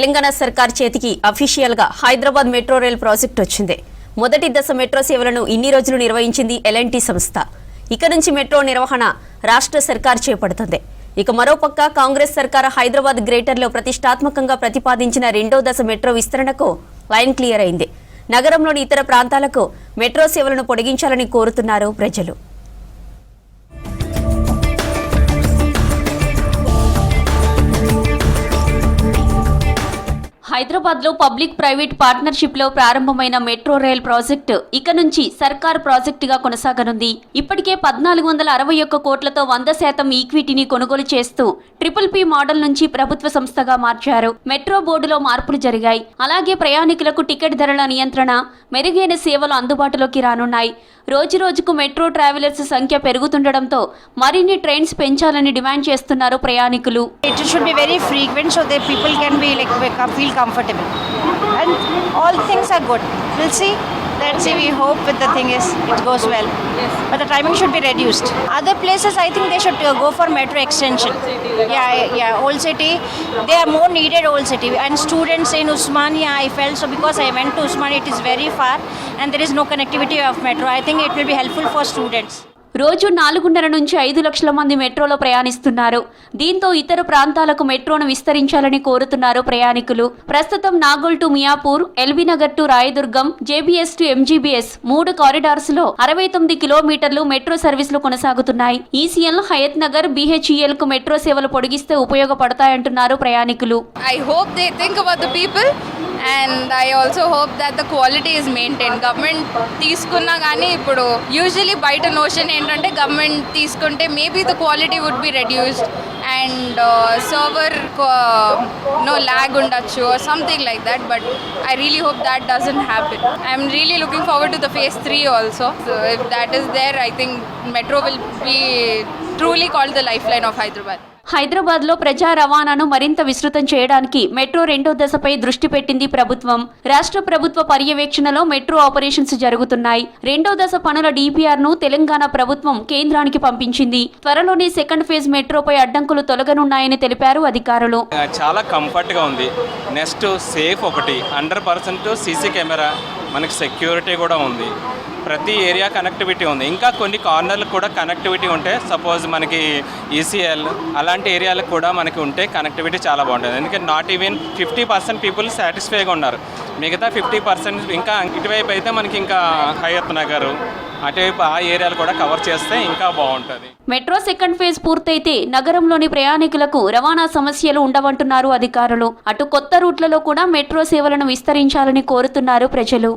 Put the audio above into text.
తెలంగాణ సర్కార్ చేతికి అఫీషియల్ గా హైదరాబాద్ మెట్రో రైల్ ప్రాజెక్టు వచ్చింది. మొదటి దశ మెట్రో సేవలను ఇన్ని రోజులు నిర్వహించింది ఎల్ఎన్టీ సంస్థ. ఇక నుంచి మెట్రో నిర్వహణ రాష్ట్ర సర్కార్ చేపడుతుంది. ఇక మరోపక్క కాంగ్రెస్ సర్కార్ హైదరాబాద్ గ్రేటర్లో ప్రతిష్టాత్మకంగా ప్రతిపాదించిన రెండో దశ మెట్రో విస్తరణకు లైన్ క్లియర్ అయింది. నగరంలోని ఇతర ప్రాంతాలకు మెట్రో సేవలను పొడిగించాలని కోరుతున్నారు ప్రజలు. హైదరాబాద్ లో పబ్లిక్ ప్రైవేట్ పార్ట్నర్షిప్ లో ప్రారంభమైన మెట్రో రైల్ ప్రాజెక్టు ఇక నుంచి సర్కార్ ప్రాజెక్టుగా కొనసాగనుంది. ఇప్పటికే 1461 కోట్లతో 100% ఈక్విటీని కొనుగోలు చేస్తూ PPP మోడల్ నుంచి ప్రభుత్వ సంస్థగా మార్చారు. మెట్రో బోర్డులో మార్పులు జరిగాయి. అలాగే ప్రయాణికులకు టికెట్ ధరల నియంత్రణ, మెరుగైన సేవలు అందుబాటులోకి రానున్నాయి. రోజురోజుకు మెట్రో ట్రావెలర్స్ సంఖ్య పెరుగుతుండటంతో మరిన్ని ట్రైన్స్ పెంచాలని డిమాండ్ చేస్తున్నారు ప్రయాణికులు. It should be very frequent so that people can be feel comfortable and all things are good. We'll see. Let's see. We hope with the thing is it goes well. Yes. But the timing should be reduced. Other places I think they should go for metro extension. Yeah. Old City, they are more needed. Old City and students in Usmania, I felt so because I went to Usmania. It is very far and there is no connectivity of metro. I think it will be helpful for students. రోజు 4.5 నుంచి 5 లక్షల మంది మెట్రోలో ప్రయాణిస్తున్నారు. దీంతో ఇతర ప్రాంతాలకు మెట్రోను విస్తరించాలని కోరుతున్నారు ప్రయాణికులు. ప్రస్తుతం Nagole to Miyapur, LB Nagar to Rayadurgam, JBS to MGBS 3 corridors లో 69 కిలోమీటర్లు మెట్రో సర్వీసులు కొనసాగుతున్నాయి. ఈసీఎల్, హయత్ నగర్, BHEL కు మెట్రో సేవలు పొడిగిస్తే ఉపయోగపడతాయంటున్నారు ప్రయాణికులు. I hope they think about the people and I also hope that the quality is maintained. Government తీసుకున్నా కానీ ఇప్పుడు యూజువలీ బయట నోషన్ ఏంటంటే గవర్నమెంట్ తీసుకుంటే maybe the quality would be reduced and server no lag ఉండొచ్చు or something like that, but I really hope that doesn't happen. I'm really looking forward to the phase 3 also. So if that is there, I think metro will be truly called the lifeline of Hyderabad. Hyderabad లో ప్రజా రవాణాను మరింత విస్తృతం చేయడానికి metro రెండో దశపై దృష్టి పెట్టింది ప్రభుత్వం. రాష్ట్ర ప్రభుత్వ పర్యవేక్షణలో మెట్రో ఆపరేషన్స్ జరుగుతున్నాయి. రెండో దశ పనుల DPR ను తెలంగాణ ప్రభుత్వం కేంద్రానికి పంపించింది. త్వరలోనే సెకండ్ ఫేజ్ మెట్రోపై అడ్డంకులు తొలగనున్నాయని తెలిపారు అధికారులు. చాలా కంఫర్ట్ గా ఉంది. నెక్స్ట్ సేఫ్, ఒకటి 100% CC కెమెరా, మనకి సెక్యూరిటీ కూడా ఉంది. ప్రతి ఏరియా కనెక్టివిటీ ఉంది. ఇంకా కొన్ని కార్నర్లకు కూడా కనెక్టివిటీ ఉంటే, సపోజ్ మనకి ECL అలాంటి ఏరియాలకు కూడా మనకి ఉంటే కనెక్టివిటీ చాలా బాగుంటుంది. ఎందుకంటే నాట్ ఈవెన్ 50% పీపుల్ సాటిస్ఫైగా ఉన్నారు. మిగతా 50% ఇంకా ఇటువైపు అయితే మనకి ఇంకా హయత్ నగర్ అటువైపు ఆ ఏరియాలు కూడా కవర్ చేస్తే ఇంకా బాగుంటుంది. మెట్రో సెకండ్ ఫేజ్ పూర్తయితే నగరంలోని ప్రయాణికులకు రవాణా సమస్యలు ఉండవంటున్నారు అధికారులు. అటు కొత్త రూట్లలో కూడా మెట్రో సేవలను విస్తరించాలని కోరుతున్నారు ప్రజలు.